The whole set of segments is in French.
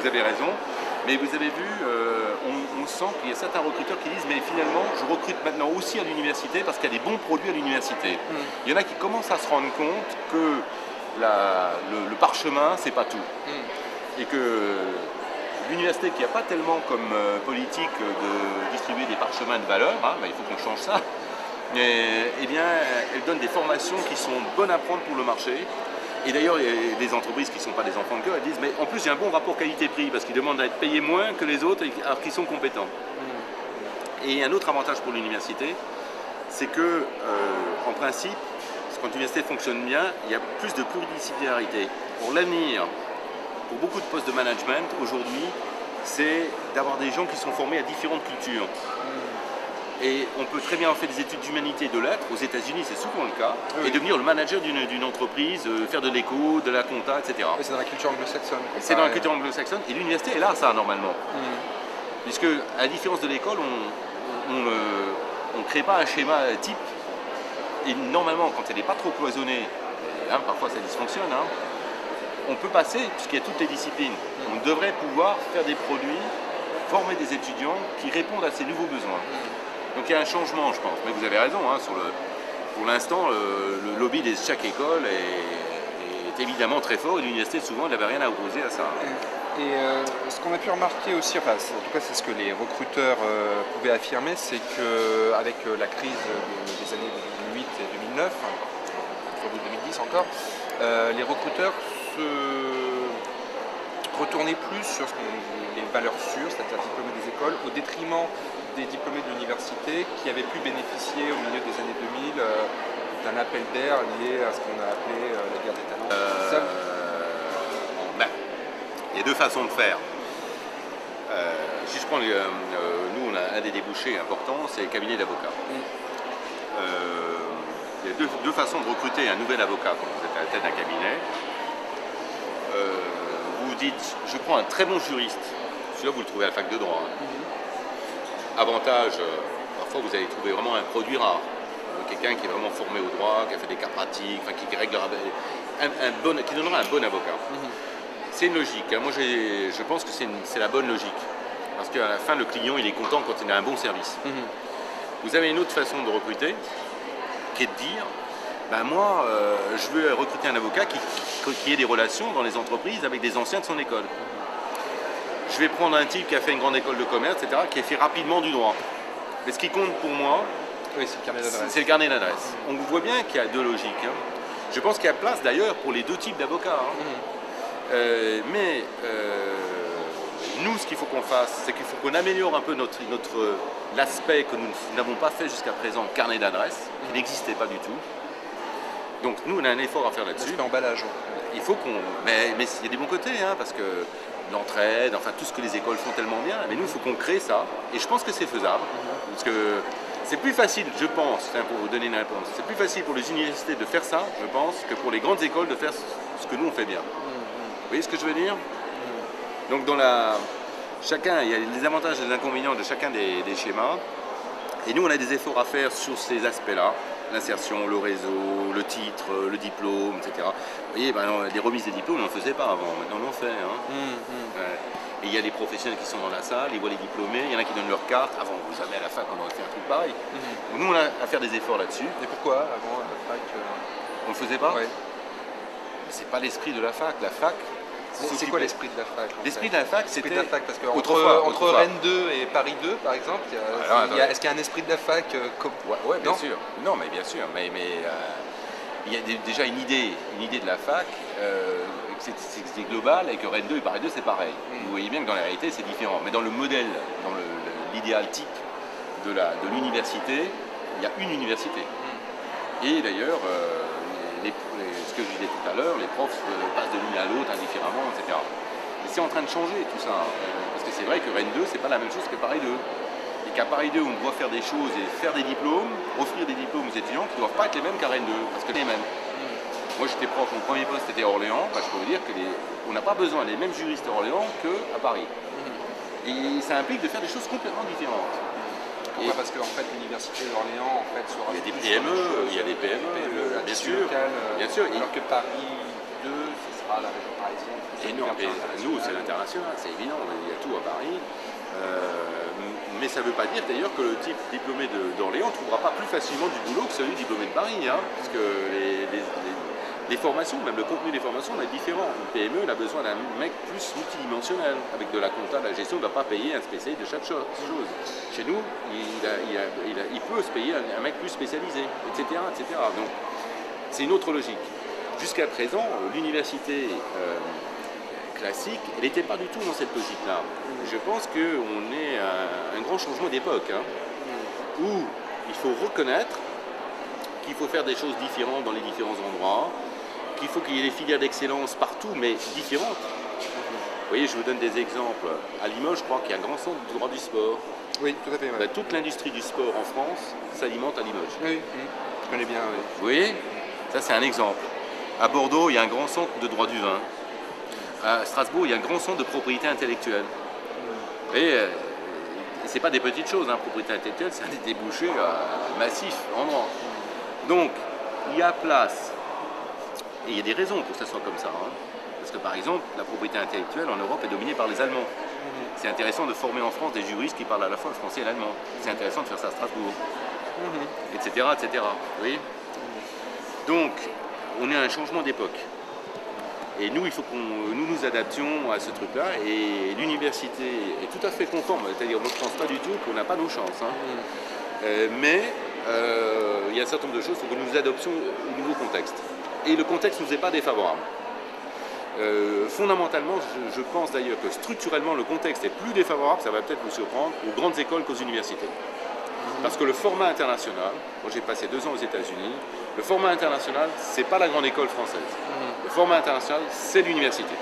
vous avez raison. Mais vous avez vu, on sent qu'il y a certains recruteurs qui disent mais finalement je recrute maintenant aussi à l'université parce qu'il y a des bons produits à l'université. Il y en a qui commencent à se rendre compte que le parchemin c'est pas tout. Et que l'université qui n'a pas tellement comme politique de distribuer des parchemins de valeur, hein, il faut qu'on change ça, eh bien elle donne des formations qui sont bonnes à prendre pour le marché. Et d'ailleurs, il y a des entreprises qui ne sont pas des enfants de cœur, elles disent mais en plus j'ai un bon rapport qualité-prix parce qu'ils demandent à être payés moins que les autres alors qu'ils sont compétents. Et un autre avantage pour l'université, c'est que en principe, quand l'université fonctionne bien, il y a plus de pluridisciplinarité. Pour l'avenir, pour beaucoup de postes de management aujourd'hui, c'est d'avoir des gens qui sont formés à différentes cultures. Et on peut très bien faire des études d'humanité de lettres, aux États-Unis c'est souvent le cas, et devenir le manager d'une entreprise, faire de l'éco, de la compta, etc. Et c'est dans la culture anglo-saxonne. C'est dans la culture anglo-saxonne, et l'université est là ça normalement. Puisque à la différence de l'école, on ne crée pas un schéma type, et normalement quand elle n'est pas trop cloisonnée, hein, parfois ça dysfonctionne, hein, on peut passer, puisqu'il y a toutes les disciplines, on devrait pouvoir faire des produits, former des étudiants qui répondent à ces nouveaux besoins. Donc il y a un changement, je pense. Mais vous avez raison, hein, pour l'instant, le lobby de chaque école est évidemment très fort et l'université, souvent, n'avait rien à opposer à ça. Et ce qu'on a pu remarquer aussi, enfin, en tout cas c'est ce que les recruteurs pouvaient affirmer, c'est qu'avec la crise des années 2008 et 2009, entre 2010 encore, les recruteurs se retournaient plus sur les valeurs sûres, c'est-à-dire diplômés des écoles, au détriment des diplômés de l'université qui avaient pu bénéficier au milieu des années 2000 d'un appel d'air lié à ce qu'on a appelé la guerre des talents. Il y a deux façons de faire. Si je prends, nous on a un des débouchés importants, c'est le cabinet d'avocats. Il y a deux façons de recruter un nouvel avocat quand vous êtes à la tête d'un cabinet. Vous vous dites, je prends un très bon juriste, celui-là vous le trouvez à la fac de droit. Avantage, parfois vous allez trouver vraiment un produit rare. Quelqu'un qui est vraiment formé au droit, qui a fait des cas pratiques, qui réglera, qui donnera un bon avocat. C'est une logique. Hein. Moi, je pense que c'est la bonne logique. Parce qu'à la fin, le client, il est content quand il a un bon service. Vous avez une autre façon de recruter, qui est de dire, ben moi, je veux recruter un avocat qui ait des relations dans les entreprises avec des anciens de son école. Je vais prendre un type qui a fait une grande école de commerce, etc., qui a fait rapidement du droit. Mais ce qui compte pour moi, c'est le carnet d'adresse. On voit bien qu'il y a deux logiques. Hein. Je pense qu'il y a place d'ailleurs pour les deux types d'avocats. Hein. Nous, ce qu'il faut qu'on fasse, c'est qu'il faut qu'on améliore un peu l'aspect que nous n'avons pas fait jusqu'à présent, carnet d'adresse, qui n'existait pas du tout. Donc nous, on a un effort à faire là-dessus. L'aspect emballage. Il faut qu'on... Mais il y a des bons côtés, hein, parce que l'entraide, enfin tout ce que les écoles font tellement bien, mais nous, il faut qu'on crée ça. Et je pense que c'est faisable. Parce que c'est plus facile, je pense, pour vous donner une réponse, c'est plus facile pour les universités de faire ça, je pense, que pour les grandes écoles de faire ce que nous, on fait bien. Vous voyez ce que je veux dire? Donc il y a les avantages et les inconvénients de chacun des schémas. Et nous, on a des efforts à faire sur ces aspects-là. L'insertion, le réseau, le titre, le diplôme, etc. Vous voyez, les remises des diplômes, on n'en faisait pas avant, maintenant on en fait. Hein. Et il y a des professionnels qui sont dans la salle, ils voient les diplômés, il y en a qui donnent leur carte. Avant, jamais à la fac, on aurait fait un truc pareil. Donc nous, on a à faire des efforts là-dessus. Et pourquoi, avant la fac on ne le faisait pas? Ouais. C'est pas l'esprit de la fac. La fac, c'est quoi l'esprit de la fac? L'esprit de la fac, c'était... Parce qu'entre Rennes 2 et Paris 2, par exemple, est-ce qu'il y a un esprit de la fac Ouais, bien sûr. Non, mais bien sûr. Mais il y a déjà une idée de la fac, c'est global, et que Rennes 2 et Paris 2, c'est pareil. Vous voyez bien que dans la réalité, c'est différent. Mais dans le modèle, dans l'idéal type de l'université, il y a une université. Et d'ailleurs... ce que je disais tout à l'heure, les profs passent de l'une à l'autre indifféremment, etc. Et c'est en train de changer tout ça, parce que c'est vrai que Rennes 2, c'est pas la même chose que Paris 2. Et qu'à Paris 2, on doit faire des choses et faire des diplômes, offrir des diplômes aux étudiants qui ne doivent pas être les mêmes qu'à Rennes 2, parce que les mêmes. Moi j'étais prof, mon premier poste était à Orléans, je peux vous dire qu'on n'a pas besoin des mêmes juristes à Orléans qu'à Paris. Et ça implique de faire des choses complètement différentes. Pourquoi? Parce qu'en fait l'université d'Orléans sera... Il y a des PME, bien sûr. Alors que Paris 2, c'est sera la région parisienne. Et non, mais nous, c'est l'international, c'est évident, il y a tout à Paris. Mais ça ne veut pas dire d'ailleurs que le type diplômé d'Orléans ne trouvera pas plus facilement du boulot que celui diplômé de Paris, hein, parce que les formations, même le contenu des formations est différent. Une PME, elle a besoin d'un mec plus multidimensionnel, avec de la compta, de la gestion, il ne va pas payer un spécialiste de chaque chose. Chez nous, il peut se payer un mec plus spécialisé, etc. etc. Donc, c'est une autre logique. Jusqu'à présent, l'université classique, elle n'était pas du tout dans cette logique-là. Je pense qu'on est à un grand changement d'époque, hein, où il faut reconnaître qu'il faut faire des choses différentes dans les différents endroits, qu'il faut qu'il y ait des filières d'excellence partout, mais différentes. Vous voyez, je vous donne des exemples. À Limoges, je crois qu'il y a un grand centre de droit du sport. Oui, tout à fait. Ouais. Ben, toute l'industrie du sport en France s'alimente à Limoges. Oui, je connais bien. Oui. Vous voyez, ça c'est un exemple. À Bordeaux, il y a un grand centre de droit du vin. À Strasbourg, il y a un grand centre de propriété intellectuelle. Et ce n'est pas des petites choses, hein. Propriété intellectuelle, c'est un des débouchés massifs en droit. Donc, il y a place, et il y a des raisons pour que ça soit comme ça. Hein. Parce que par exemple, la propriété intellectuelle en Europe est dominée par les Allemands. C'est intéressant de former en France des juristes qui parlent à la fois le français et l'allemand. C'est intéressant de faire ça à Strasbourg, etc., etc. Vous voyez ? Donc, on est à un changement d'époque. Et nous, il faut que nous nous adaptions à ce truc-là. Et l'université est tout à fait conforme. C'est-à-dire, on ne pense pas du tout qu'on n'a pas nos chances. Hein. Mais il y a un certain nombre de choses, il faut que nous nous adoptions au nouveau contexte. Et le contexte ne nous est pas défavorable. Fondamentalement, je pense d'ailleurs que structurellement, le contexte est plus défavorable, ça va peut-être vous surprendre, aux grandes écoles qu'aux universités. Parce que le format international, moi j'ai passé 2 ans aux États-Unis, le format international, ce n'est pas la grande école française. Le format international, c'est l'université.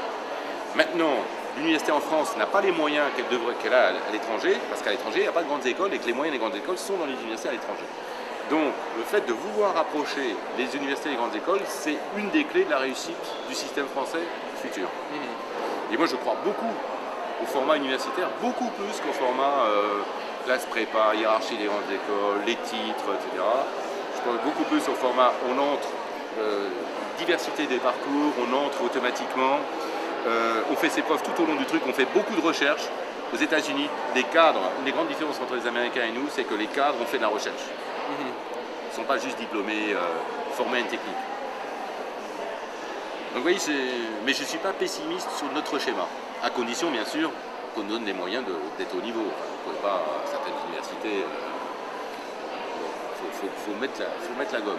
Maintenant, l'université en France n'a pas les moyens qu'elle a à l'étranger, parce qu'à l'étranger, il n'y a pas de grandes écoles et que les moyens des grandes écoles sont dans les universités à l'étranger. Donc, le fait de vouloir rapprocher les universités et les grandes écoles, c'est une des clés de la réussite du système français futur. Et moi, je crois beaucoup au format universitaire, beaucoup plus qu'au format classe prépa, hiérarchie des grandes écoles, les titres, etc. Je crois beaucoup plus au format on entre, diversité des parcours, on entre automatiquement, on fait ses preuves tout au long du truc, on fait beaucoup de recherches. Aux États-Unis, les cadres, une des grandes différences entre les Américains et nous, c'est que les cadres ont fait de la recherche. Ils ne sont pas juste diplômés, formés à une technique. Donc vous voyez, mais je ne suis pas pessimiste sur notre schéma, à condition bien sûr qu'on donne les moyens d'être au niveau. Vous ne pouvez pas, à certaines universités, faut mettre la gomme.